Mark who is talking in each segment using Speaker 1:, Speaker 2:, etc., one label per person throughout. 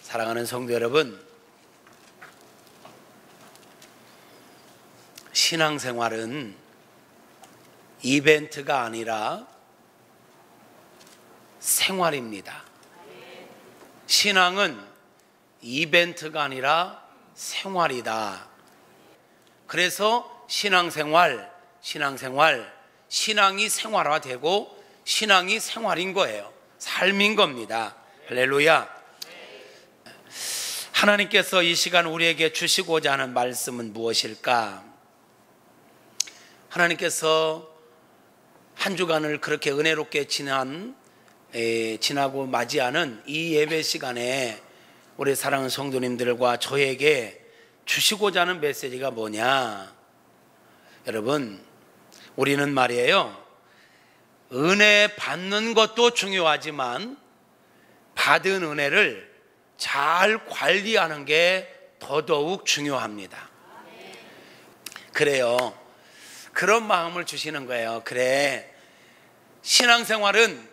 Speaker 1: 사랑하는 성도 여러분, 신앙생활은 이벤트가 아니라 생활입니다. 신앙은 이벤트가 아니라 생활이다. 그래서 신앙생활, 신앙이 생활화되고 신앙이 생활인 거예요. 삶인 겁니다. 할렐루야. 하나님께서 이 시간 우리에게 주시고자 하는 말씀은 무엇일까? 하나님께서 한 주간을 그렇게 은혜롭게 지나고 맞이하는 이 예배 시간에 우리 사랑하는 성도님들과 저에게 주시고자 하는 메시지가 뭐냐? 여러분, 우리는 말이에요, 은혜 받는 것도 중요하지만 받은 은혜를 잘 관리하는 게 더더욱 중요합니다. 그래요. 그런 마음을 주시는 거예요. 그래, 신앙은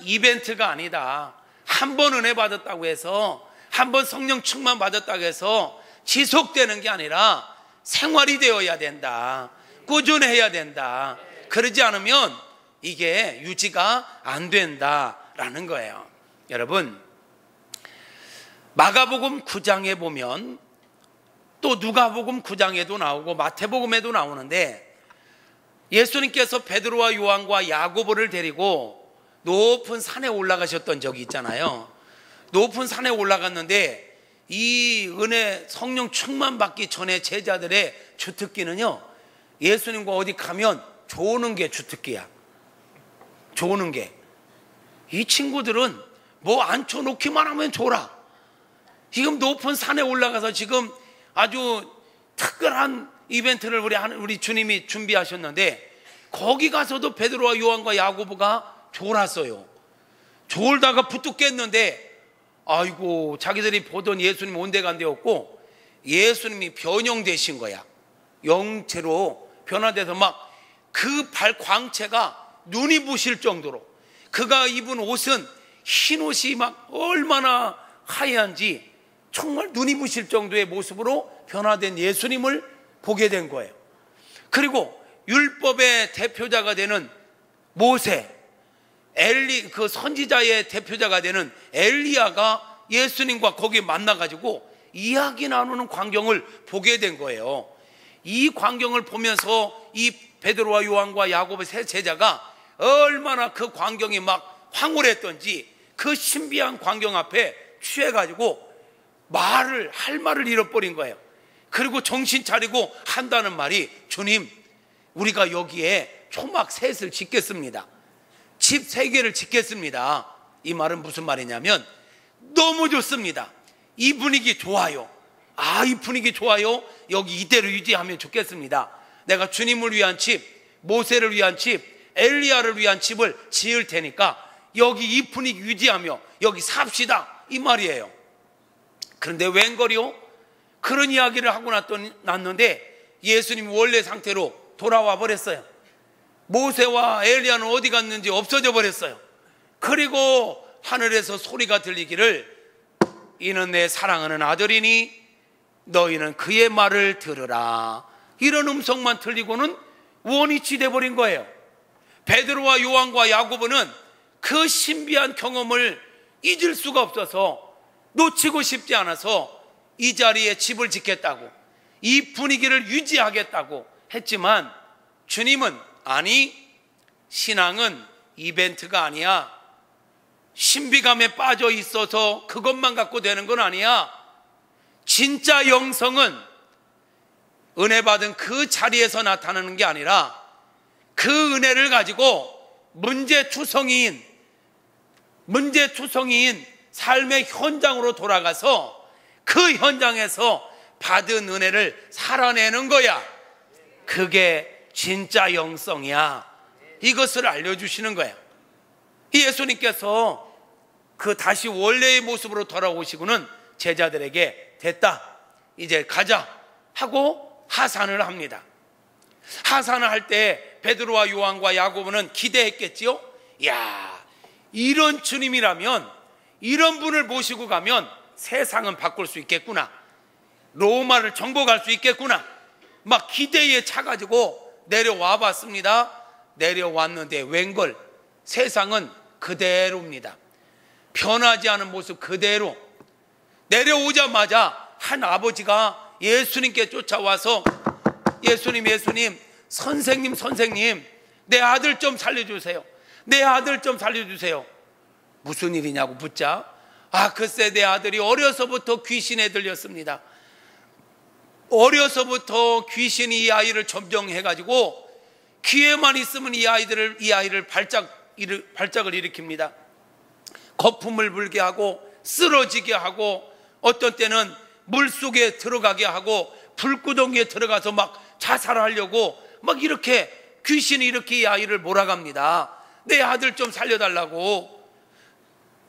Speaker 1: 이벤트가 아니다. 한 번 은혜 받았다고 해서, 한 번 성령 충만 받았다고 해서 지속되는 게 아니라 생활이 되어야 된다. 꾸준해야 된다. 그러지 않으면 이게 유지가 안 된다라는 거예요. 여러분, 마가복음 9장에 보면, 또 누가복음 9장에도 나오고 마태복음에도 나오는데, 예수님께서 베드로와 요한과 야고보를 데리고 높은 산에 올라가셨던 적이 있잖아요. 높은 산에 올라갔는데 이 은혜 성령 충만 받기 전에 제자들의 주특기는요, 예수님과 어디 가면 조는 게 주특기야. 조는 게. 이 친구들은 뭐 앉혀놓기만 하면 졸아. 지금 높은 산에 올라가서 지금 아주 특별한 이벤트를 우리 주님이 준비하셨는데, 거기 가서도 베드로와 요한과 야고보가 졸았어요. 졸다가 부뚝 깼는데, 아이고, 자기들이 보던 예수님 온데간데 없고 예수님이 변형되신 거야. 영체로 변화돼서 막 그 광채가 눈이 부실 정도로, 그가 입은 옷은 흰 옷이 막 얼마나 하얀지 정말 눈이 부실 정도의 모습으로 변화된 예수님을 보게 된 거예요. 그리고 율법의 대표자가 되는 모세, 그 선지자의 대표자가 되는 엘리야가 예수님과 거기 만나가지고 이야기 나누는 광경을 보게 된 거예요. 이 광경을 보면서 이 베드로와 요한과 야고보의 세 제자가 얼마나 그 광경이 막 황홀했던지 그 신비한 광경 앞에 취해가지고 할 말을 잃어버린 거예요. 그리고 정신 차리고 한다는 말이, 주님, 우리가 여기에 초막 셋을 짓겠습니다. 집 3개를 짓겠습니다. 이 말은 무슨 말이냐면, 너무 좋습니다. 이 분위기 좋아요. 이 분위기 좋아요. 여기 이대로 유지하면 좋겠습니다. 내가 주님을 위한 집, 모세를 위한 집, 엘리야를 위한 집을 지을 테니까 여기 이 분위기 유지하며 여기 삽시다, 이 말이에요. 그런데 웬걸요? 그런 이야기를 하고 났는데 예수님이 원래 상태로 돌아와 버렸어요. 모세와 엘리야는 어디 갔는지 없어져 버렸어요. 그리고 하늘에서 소리가 들리기를, 이는 내 사랑하는 아들이니 너희는 그의 말을 들으라. 이런 음성만 들리고는 원위치 돼버린 거예요. 베드로와 요한과 야고보는 그 신비한 경험을 잊을 수가 없어서, 놓치고 싶지 않아서 이 자리에 집을 짓겠다고, 이 분위기를 유지하겠다고 했지만, 주님은 아니, 신앙은 이벤트가 아니야. 신비감에 빠져 있어서 그것만 갖고 되는 건 아니야. 진짜 영성은 은혜 받은 그 자리에서 나타나는 게 아니라 그 은혜를 가지고 문제투성이인 삶의 현장으로 돌아가서 그 현장에서 받은 은혜를 살아내는 거야. 그게 진짜 영성이야. 이것을 알려주시는 거야. 예수님께서 다시 원래의 모습으로 돌아오시고는 제자들에게 됐다, 이제 가자 하고 하산을 합니다. 하산을 할 때 베드로와 요한과 야고보는 기대했겠지요. 이런 주님이라면 이런 분을 모시고 가면 세상은 바꿀 수 있겠구나, 로마를 정복할 수 있겠구나, 막 기대에 차가지고 내려와 봤습니다. 내려왔는데 웬걸 세상은 그대로입니다. 변하지 않은 모습 그대로. 내려오자마자 한 아버지가 예수님께 쫓아와서 예수님 선생님 내 아들 좀 살려주세요. 내 아들 좀 살려주세요. 무슨 일이냐고 묻자, 글쎄 내 아들이 어려서부터 귀신에 들렸습니다. 어려서부터 귀신이 이 아이를 점령해가지고 기회만 있으면 이 아이를 발작을 일으킵니다. 거품을 불게 하고 쓰러지게 하고 어떤 때는 물속에 들어가게 하고 불구덩이에 들어가서 막 자살하려고 막 이렇게 귀신이 이렇게 이 아이를 몰아갑니다. 내 아들 좀 살려달라고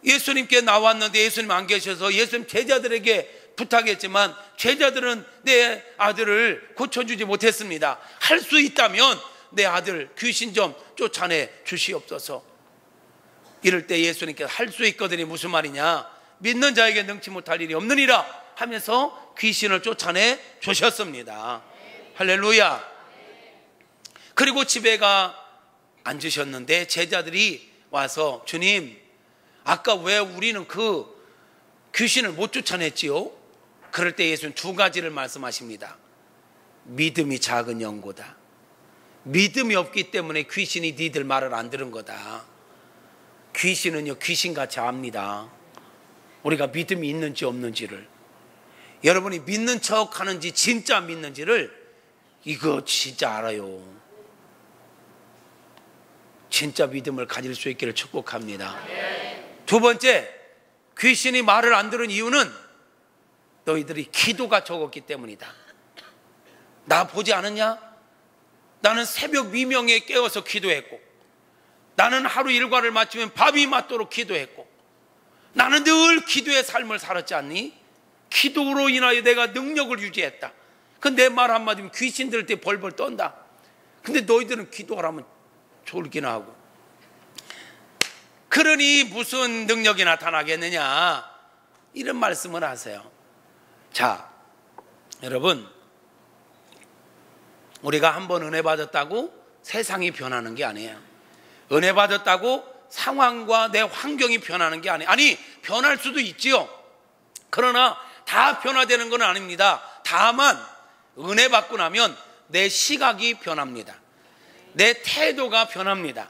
Speaker 1: 예수님께 나왔는데 예수님 안 계셔서 예수님 제자들에게 부탁했지만 제자들은 내 아들을 고쳐주지 못했습니다. 할 수 있다면 내 아들 귀신 좀 쫓아내 주시옵소서. 이럴 때 예수님께서 할 수 있거든요. 무슨 말이냐, 믿는 자에게 능치 못할 일이 없느니라 하면서 귀신을 쫓아내 주셨습니다. 할렐루야. 그리고 집에 가 앉으셨는데 제자들이 와서 주님, 아까 왜 우리는 그 귀신을 못 쫓아냈지요? 그럴 때 예수는 두 가지를 말씀하십니다. 믿음이 작은 영고다. 믿음이 없기 때문에 귀신이 니들 말을 안 들은 거다. 귀신은요 귀신같이 압니다. 우리가 믿음이 있는지 없는지를. 여러분이 믿는 척 하는지 진짜 믿는지를 이거 진짜 알아요. 진짜 믿음을 가질 수 있기를 축복합니다. 두 번째, 귀신이 말을 안 들은 이유는 너희들이 기도가 적었기 때문이다. 나 보지 않았냐? 나는 새벽 미명에 깨어서 기도했고, 나는 하루 일과를 마치면 밤이 맞도록 기도했고, 나는 늘 기도의 삶을 살았지 않니? 기도로 인하여 내가 능력을 유지했다. 그 내 말 한마디면 귀신 들을 때 벌벌 떤다. 근데 너희들은 기도하라면 졸기나 하고. 그러니 무슨 능력이 나타나겠느냐, 이런 말씀을 하세요. 자, 여러분, 우리가 한번 은혜 받았다고 세상이 변하는 게 아니에요. 은혜 받았다고 상황과 내 환경이 변하는 게 아니에요. 아니, 변할 수도 있지요. 그러나 다 변화되는 건 아닙니다. 다만 은혜 받고 나면 내 시각이 변합니다. 내 태도가 변합니다.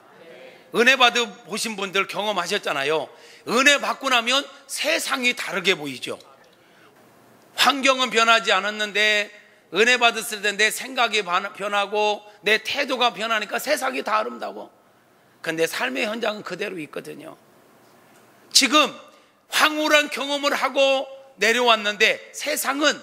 Speaker 1: 은혜 받으신 분들 경험하셨잖아요. 은혜 받고 나면 세상이 다르게 보이죠. 환경은 변하지 않았는데 은혜 받았을 때 내 생각이 변하고 내 태도가 변하니까 세상이 다 아름다워. 근데 삶의 현장은 그대로 있거든요. 지금 황홀한 경험을 하고 내려왔는데 세상은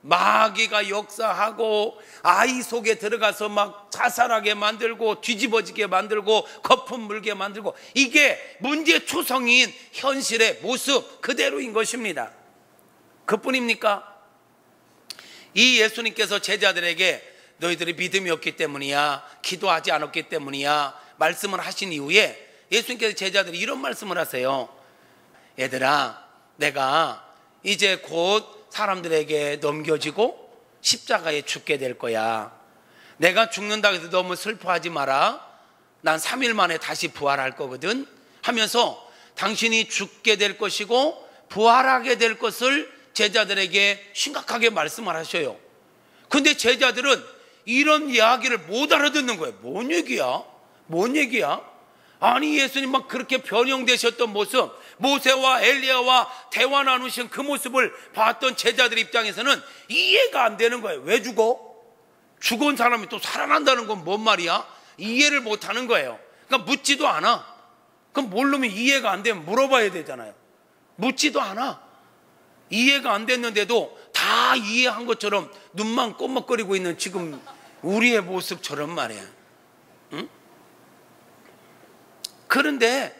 Speaker 1: 마귀가 역사하고 아이 속에 들어가서 막 자살하게 만들고 뒤집어지게 만들고 거품 물게 만들고, 이게 문제 초성인 현실의 모습 그대로인 것입니다. 그뿐입니까? 이 예수님께서 제자들에게 너희들이 믿음이 없기 때문이야, 기도하지 않았기 때문이야 말씀을 하신 이후에 예수님께서 제자들이 이런 말씀을 하세요. 얘들아, 내가 이제 곧 사람들에게 넘겨지고 십자가에 죽게 될 거야. 내가 죽는다고 해서 너무 슬퍼하지 마라. 난 3일 만에 다시 부활할 거거든 하면서 당신이 죽게 될 것이고 부활하게 될 것을 제자들에게 심각하게 말씀을 하셔요. 근데 제자들은 이런 이야기를 못 알아듣는 거예요. 뭔 얘기야? 뭔 얘기야? 아니, 예수님 막 그렇게 변형되셨던 모습, 모세와 엘리야와 대화 나누신 그 모습을 봤던 제자들 입장에서는 이해가 안 되는 거예요. 왜 죽어? 죽은 사람이 또 살아난다는 건 뭔 말이야? 이해를 못 하는 거예요. 그러니까 묻지도 않아. 그럼 모르면 이해가 안 되면 물어봐야 되잖아요. 묻지도 않아. 이해가 안 됐는데도 다 이해한 것처럼 눈만 꼬먹거리고 있는 지금 우리의 모습처럼 말이야. 응? 그런데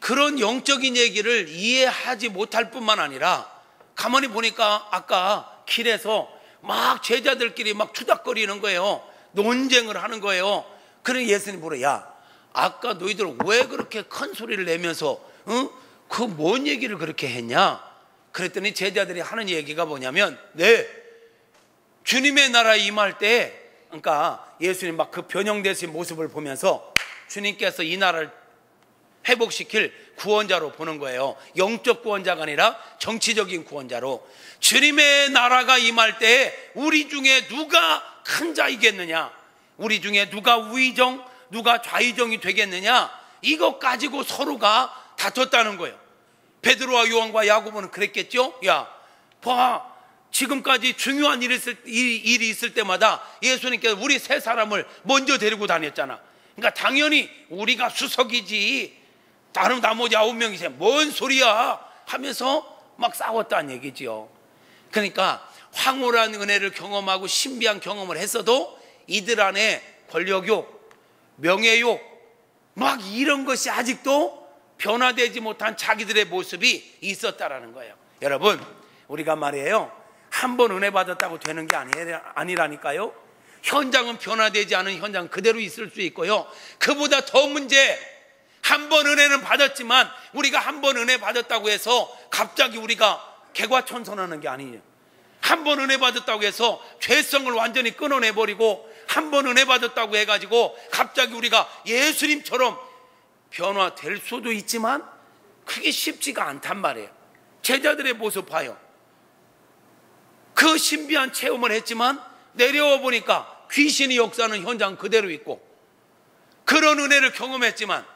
Speaker 1: 그런 영적인 얘기를 이해하지 못할 뿐만 아니라 가만히 보니까 아까 길에서 막 제자들끼리 막 투닥거리는 거예요. 논쟁을 하는 거예요. 그러니 예수님 물어요. 야, 아까 너희들 왜 그렇게 큰 소리를 내면서 그 뭔 얘기를 그렇게 했냐? 그랬더니 제자들이 하는 얘기가 뭐냐면, 네, 주님의 나라에 임할 때, 그러니까 예수님 막 그 변형되신 모습을 보면서 주님께서 이 나라를 회복시킬 구원자로 보는 거예요. 영적 구원자가 아니라 정치적인 구원자로. 주님의 나라가 임할 때 우리 중에 누가 큰 자이겠느냐, 우리 중에 누가 우의정, 누가 좌의정이 되겠느냐, 이것 가지고 서로가 다퉜다는 거예요. 베드로와 요한과 야고보는 그랬겠죠. 야, 봐, 지금까지 중요한 일이 있을 때마다 예수님께서 우리 세 사람을 먼저 데리고 다녔잖아. 그러니까 당연히 우리가 수석이지, 다른 나머지 9명이세 뭔 소리야 하면서 막 싸웠다는 얘기지요. 그러니까 황홀한 은혜를 경험하고 신비한 경험을 했어도 이들 안에 권력욕, 명예욕, 막 이런 것이 아직도 변화되지 못한 자기들의 모습이 있었다라는 거예요. 여러분, 우리가 말이에요, 한 번 은혜 받았다고 되는 게 아니라니까요. 현장은 변화되지 않은 현장 그대로 있을 수 있고요, 그보다 더 문제, 한 번 은혜는 받았지만 우리가 한 번 은혜 받았다고 해서 갑자기 우리가 개과천선하는 게 아니에요. 한 번 은혜 받았다고 해서 죄성을 완전히 끊어내버리고, 한 번 은혜 받았다고 해가지고 갑자기 우리가 예수님처럼 변화될 수도 있지만 그게 쉽지가 않단 말이에요. 제자들의 모습 봐요. 그 신비한 체험을 했지만 내려와 보니까 귀신이 역사하는 현장 그대로 있고, 그런 은혜를 경험했지만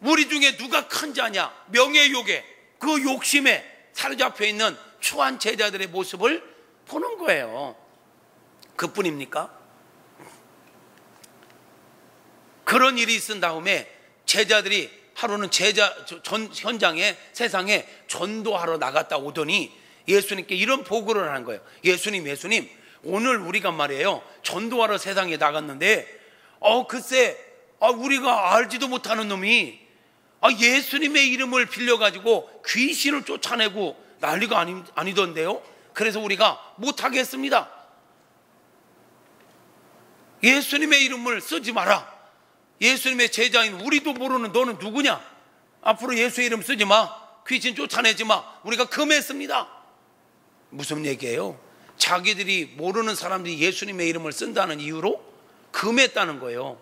Speaker 1: 우리 중에 누가 큰 자냐, 명예욕에, 그 욕심에 사로잡혀 있는 추한 제자들의 모습을 보는 거예요. 그뿐입니까? 그런 일이 있은 다음에 제자들이 하루는 현장에, 세상에 전도하러 나갔다 오더니 예수님께 이런 보고를 한 거예요. 예수님, 오늘 우리가 말이에요, 전도하러 세상에 나갔는데 글쎄, 우리가 알지도 못하는 놈이 예수님의 이름을 빌려가지고 귀신을 쫓아내고 난리가 아니던데요. 그래서 우리가 못하겠습니다. 예수님의 이름을 쓰지 마라. 예수님의 제자인 우리도 모르는 너는 누구냐? 앞으로 예수의 이름 쓰지 마. 귀신 쫓아내지 마. 우리가 금했습니다. 무슨 얘기예요? 자기들이 모르는 사람들이 예수님의 이름을 쓴다는 이유로 금했다는 거예요.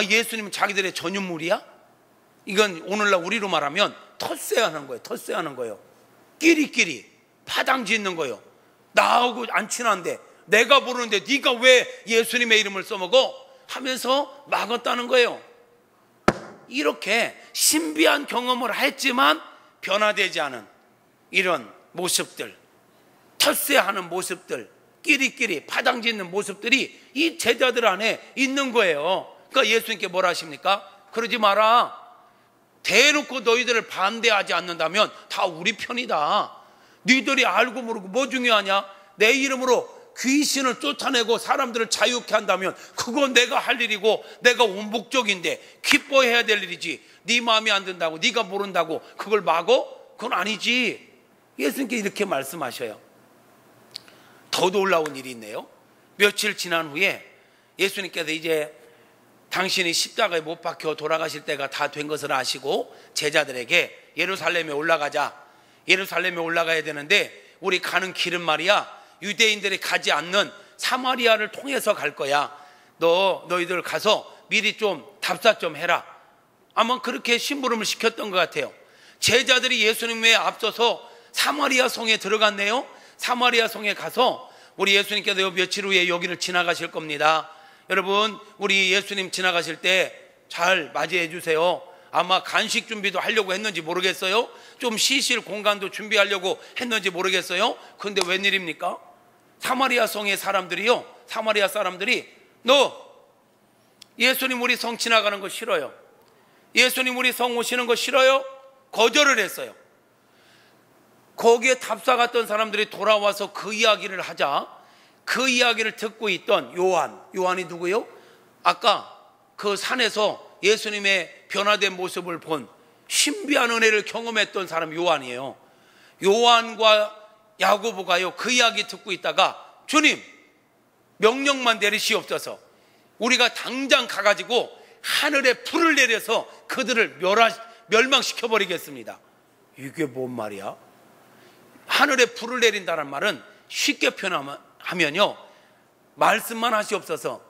Speaker 1: 예수님은 자기들의 전유물이야? 이건 오늘날 우리로 말하면 텃세하는 거예요. 텃세하는 거예요. 끼리끼리 파당 짓는 거예요. 나하고 안 친한데, 내가 모르는데 네가 왜 예수님의 이름을 써먹어? 하면서 막았다는 거예요. 이렇게 신비한 경험을 했지만 변화되지 않은 이런 모습들, 텃세하는 모습들, 끼리끼리 파당 짓는 모습들이 이 제자들 안에 있는 거예요. 그러니까 예수님께 뭐라 하십니까? 그러지 마라. 대놓고 너희들을 반대하지 않는다면 다 우리 편이다. 너희들이 알고 모르고 뭐 중요하냐? 내 이름으로 귀신을 쫓아내고 사람들을 자유케 한다면 그건 내가 할 일이고 내가 원복적인데 기뻐해야 될 일이지, 네 마음에 안 든다고, 네가 모른다고 그걸 막어? 그건 아니지. 예수님께 이렇게 말씀하셔요. 더 놀라운 일이 있네요. 며칠 지난 후에 예수님께서 이제 당신이 십자가에 못 박혀 돌아가실 때가 다 된 것을 아시고 제자들에게 예루살렘에 올라가자, 예루살렘에 올라가야 되는데 우리 가는 길은 말이야, 유대인들이 가지 않는 사마리아를 통해서 갈 거야. 너희들 가서 미리 좀 답사 좀 해라. 아마 그렇게 심부름을 시켰던 것 같아요. 제자들이 예수님에 앞서서 사마리아 성에 들어갔네요. 사마리아 성에 가서 우리 예수님께서 며칠 후에 여기를 지나가실 겁니다. 여러분, 우리 예수님 지나가실 때 잘 맞이해 주세요. 아마 간식 준비도 하려고 했는지 모르겠어요. 좀 쉬실 공간도 준비하려고 했는지 모르겠어요. 그런데 웬일입니까? 사마리아 성의 사람들이요, 사마리아 사람들이 너 예수님 우리 성 지나가는 거 싫어요? 예수님 우리 성 오시는 거 싫어요? 거절을 했어요. 거기에 답사 갔던 사람들이 돌아와서 그 이야기를 하자, 그 이야기를 듣고 있던 요한이 누구요? 아까 그 산에서 예수님의 변화된 모습을 본 신비한 은혜를 경험했던 사람 요한이에요. 요한과 야고보가요, 그 이야기 듣고 있다가 주님 명령만 내리시옵소서, 우리가 당장 가가지고 하늘에 불을 내려서 그들을 멸망시켜버리겠습니다. 이게 뭔 말이야? 하늘에 불을 내린다는 말은 쉽게 표현하면요, 말씀만 하시옵소서,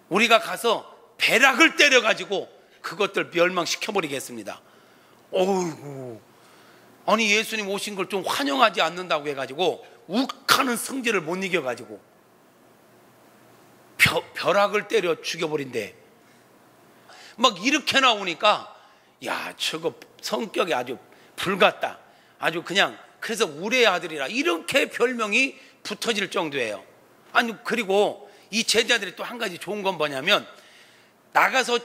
Speaker 1: 우리가 가서 배락을 때려가지고 그것들 멸망시켜버리겠습니다. 어이구, 아니 예수님 오신 걸 좀 환영하지 않는다고 해가지고 욱하는 성질을 못 이겨가지고 벼락을 때려 죽여버린대. 막 이렇게 나오니까 야, 저거 성격이 아주 불같다, 아주 그냥, 그래서 우리의 아들이라 이렇게 별명이 붙어질 정도예요. 아니, 그리고 이 제자들이 또 한 가지 좋은 건 뭐냐면, 나가서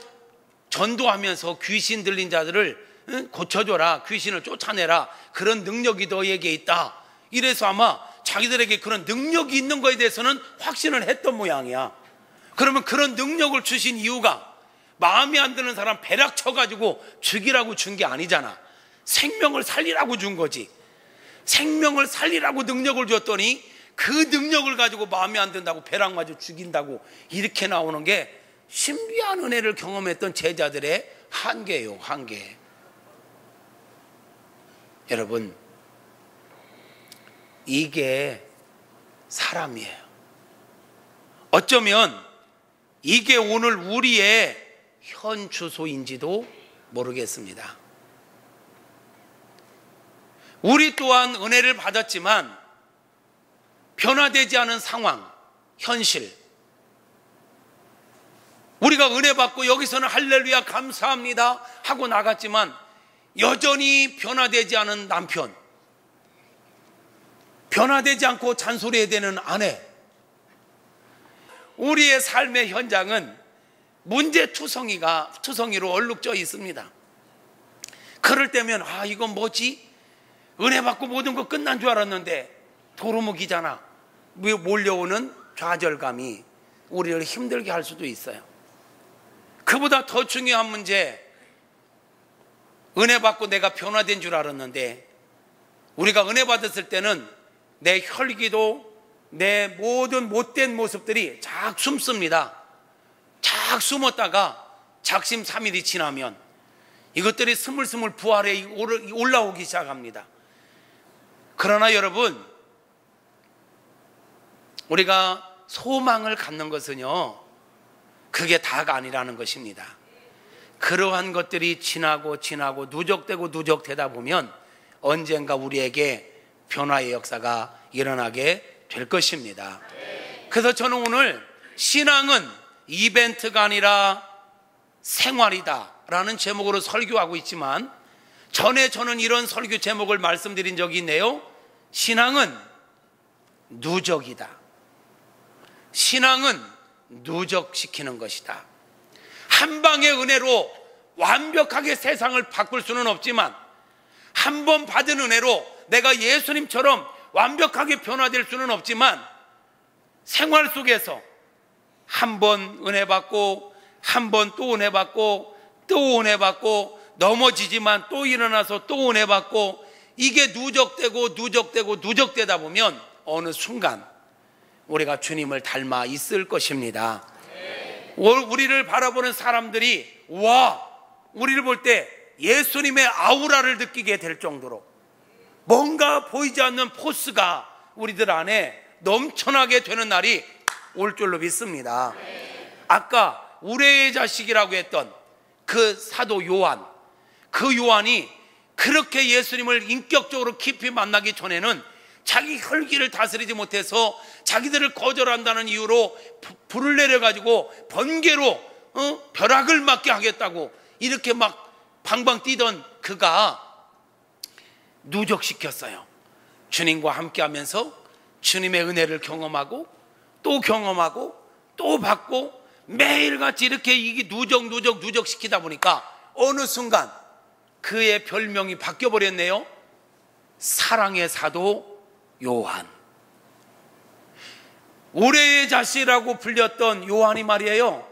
Speaker 1: 전도하면서 귀신 들린 자들을 고쳐줘라, 귀신을 쫓아내라, 그런 능력이 너에게 있다. 이래서 아마 자기들에게 그런 능력이 있는 거에 대해서는 확신을 했던 모양이야. 그러면 그런 능력을 주신 이유가 마음에 안 드는 사람 배락 쳐가지고 죽이라고 준 게 아니잖아. 생명을 살리라고 준 거지. 생명을 살리라고 능력을 줬더니 그 능력을 가지고 마음에 안 든다고 배락 맞아 죽인다고, 이렇게 나오는 게 신비한 은혜를 경험했던 제자들의 한계예요, 한계. 여러분, 이게 사람이에요. 어쩌면 이게 오늘 우리의 현 주소인지도 모르겠습니다. 우리 또한 은혜를 받았지만 변화되지 않은 상황, 현실, 우리가 은혜 받고 여기서는 할렐루야 감사합니다 하고 나갔지만 여전히 변화되지 않은 남편, 변화되지 않고 잔소리해야 되는 아내, 우리의 삶의 현장은 문제투성이로 얼룩져 있습니다. 그럴 때면 아, 이건 뭐지? 은혜 받고 모든 거 끝난 줄 알았는데 도루묵이잖아. 몰려오는 좌절감이 우리를 힘들게 할 수도 있어요. 그보다 더 중요한 문제, 은혜 받고 내가 변화된 줄 알았는데, 우리가 은혜 받았을 때는 내 혈기도 내 모든 못된 모습들이 착 숨습니다. 착 숨었다가 작심삼일이 지나면 이것들이 스물스물 부활해 올라오기 시작합니다. 그러나 여러분, 우리가 소망을 갖는 것은요, 그게 다가 아니라는 것입니다. 그러한 것들이 지나고 누적되다 보면 언젠가 우리에게 변화의 역사가 일어나게 될 것입니다. 그래서 저는 오늘 신앙은 이벤트가 아니라 생활이다 라는 제목으로 설교하고 있지만, 전에 저는 이런 설교 제목을 말씀드린 적이 있네요. 신앙은 누적이다. 신앙은 누적시키는 것이다. 한 방의 은혜로 완벽하게 세상을 바꿀 수는 없지만, 한 번 받은 은혜로 내가 예수님처럼 완벽하게 변화될 수는 없지만, 생활 속에서 한 번 은혜 받고 한 번 또 은혜 받고 또 은혜 받고 넘어지지만 또 일어나서 또 은혜 받고, 이게 누적되다 보면 어느 순간 우리가 주님을 닮아 있을 것입니다. 우리를 바라보는 사람들이 우리를 볼 때 예수님의 아우라를 느끼게 될 정도로 뭔가 보이지 않는 포스가 우리들 안에 넘쳐나게 되는 날이 올 줄로 믿습니다. 아까 우레의 자식이라고 했던 그 사도 요한, 그 요한이 그렇게 예수님을 인격적으로 깊이 만나기 전에는 자기 혈기를 다스리지 못해서 자기들을 거절한다는 이유로 불을 내려가지고 번개로 벼락을 맞게 하겠다고 이렇게 막 방방 뛰던 그가 누적시켰어요. 주님과 함께 하면서 주님의 은혜를 경험하고 또 받고 매일같이 이렇게 이게 누적시키다 보니까 어느 순간 그의 별명이 바뀌어버렸네요. 사랑의 사도 요한. 우레의 자식이라고 불렸던 요한이 말이에요,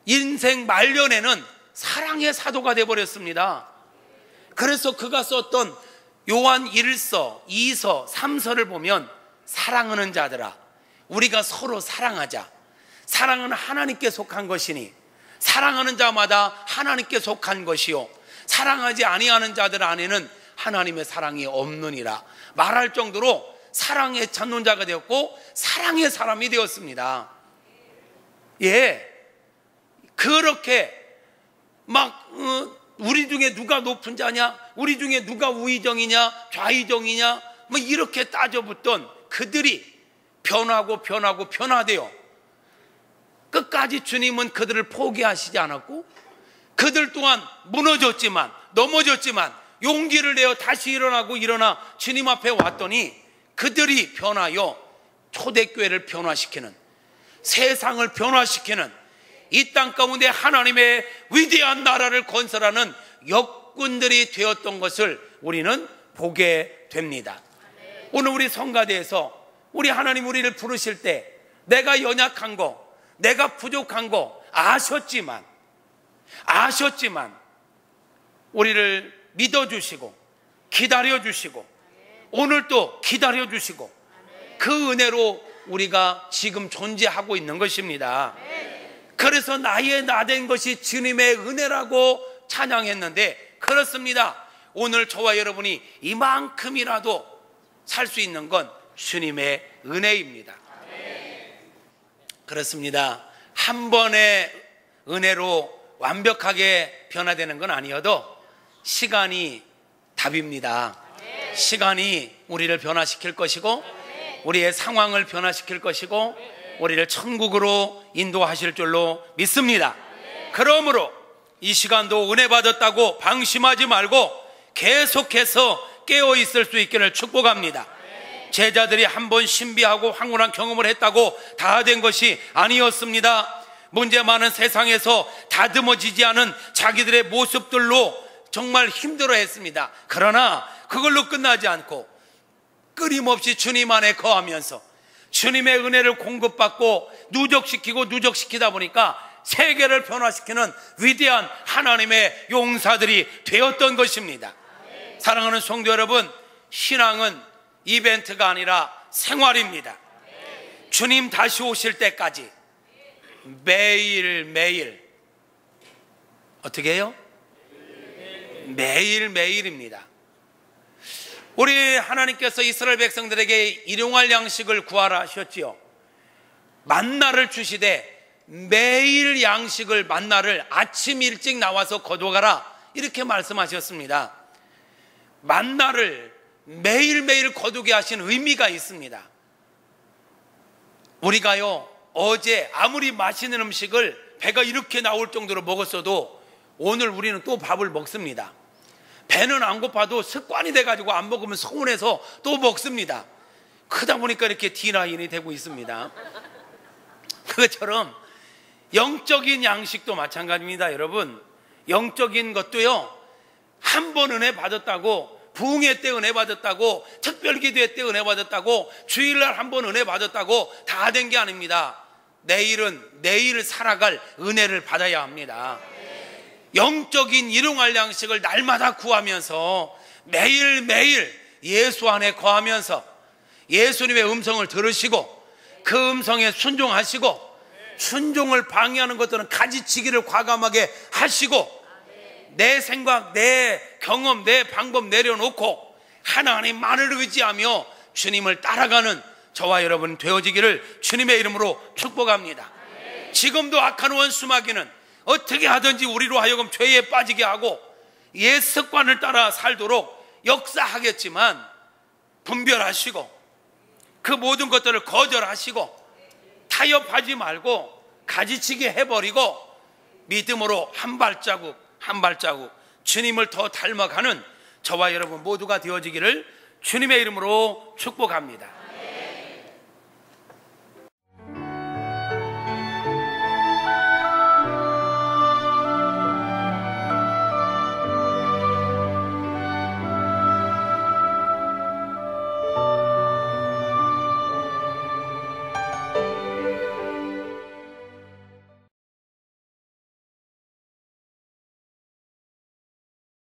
Speaker 1: 인생 말년에는 사랑의 사도가 되어버렸습니다. 그래서 그가 썼던 요한 1서, 2서, 3서를 보면 사랑하는 자들아, 우리가 서로 사랑하자. 사랑은 하나님께 속한 것이니 사랑하는 자마다 하나님께 속한 것이요, 사랑하지 아니하는 자들 안에는 하나님의 사랑이 없느니라 말할 정도로 사랑의 전론자가 되었고 사랑의 사람이 되었습니다. 예, 그렇게 막 우리 중에 누가 높은 자냐, 우리 중에 누가 우의정이냐 좌의정이냐 뭐 이렇게 따져붙던 그들이 변화되어 끝까지 주님은 그들을 포기하시지 않았고, 그들 또한 무너졌지만 넘어졌지만 용기를 내어 다시 일어나 주님 앞에 왔더니 그들이 변하여 초대교회를 변화시키는, 세상을 변화시키는, 이 땅 가운데 하나님의 위대한 나라를 건설하는 역군들이 되었던 것을 우리는 보게 됩니다. 오늘 우리 성가대에서 우리 하나님 우리를 부르실 때 내가 연약한 거, 내가 부족한 거 아셨지만 우리를 믿어주시고 기다려주시고 오늘도 기다려주시고 그 은혜로 우리가 지금 존재하고 있는 것입니다. 그래서 나의 나된 것이 주님의 은혜라고 찬양했는데, 그렇습니다. 오늘 저와 여러분이 이만큼이라도 살 수 있는 건 주님의 은혜입니다. 그렇습니다. 한 번의 은혜로 완벽하게 변화되는 건 아니어도 시간이 답입니다. 시간이 우리를 변화시킬 것이고 우리의 상황을 변화시킬 것이고 우리를 천국으로 인도하실 줄로 믿습니다. 그러므로 이 시간도 은혜 받았다고 방심하지 말고 계속해서 깨어 있을 수 있기를 축복합니다. 제자들이 한 번 신비하고 황홀한 경험을 했다고 다 된 것이 아니었습니다. 문제 많은 세상에서 다듬어지지 않은 자기들의 모습들로 정말 힘들어했습니다. 그러나 그걸로 끝나지 않고 끊임없이 주님 안에 거하면서 주님의 은혜를 공급받고 누적시키다 보니까 세계를 변화시키는 위대한 하나님의 용사들이 되었던 것입니다. 사랑하는 성도 여러분, 신앙은 이벤트가 아니라 생활입니다. 주님 다시 오실 때까지 매일매일 어떻게 해요? 매일매일입니다. 우리 하나님께서 이스라엘 백성들에게 일용할 양식을 구하라 하셨지요. 만나를 주시되 매일 만나를 아침 일찍 나와서 거두어가라 이렇게 말씀하셨습니다. 만나를 매일매일 거두게 하신 의미가 있습니다. 우리가요, 어제 아무리 맛있는 음식을 배가 이렇게 나올 정도로 먹었어도 오늘 우리는 또 밥을 먹습니다. 배는 안 고파도 습관이 돼가지고 안 먹으면 서운해서 또 먹습니다. 크다 보니까 이렇게 D9이 되고 있습니다. 그것처럼 영적인 양식도 마찬가지입니다. 여러분, 영적인 것도요, 한 번 은혜 받았다고, 부흥회 때 은혜 받았다고, 특별기도회 때 은혜 받았다고, 주일날 한 번 은혜 받았다고 다 된 게 아닙니다. 내일 살아갈 은혜를 받아야 합니다. 영적인 일용할 양식을 날마다 구하면서 매일매일 예수 안에 거하면서 예수님의 음성을 들으시고 그 음성에 순종하시고, 순종을 방해하는 것들은 가지치기를 과감하게 하시고, 내 생각, 내 경험, 내 방법 내려놓고 하나님만을 의지하며 주님을 따라가는 저와 여러분 되어지기를 주님의 이름으로 축복합니다. 지금도 악한 원수 마귀는 어떻게 하든지 우리로 하여금 죄에 빠지게 하고 옛 습관을 따라 살도록 역사하겠지만, 분별하시고 그 모든 것들을 거절하시고 타협하지 말고 가지치기 해버리고 믿음으로 한 발자국 주님을 더 닮아가는 저와 여러분 모두가 되어지기를 주님의 이름으로 축복합니다.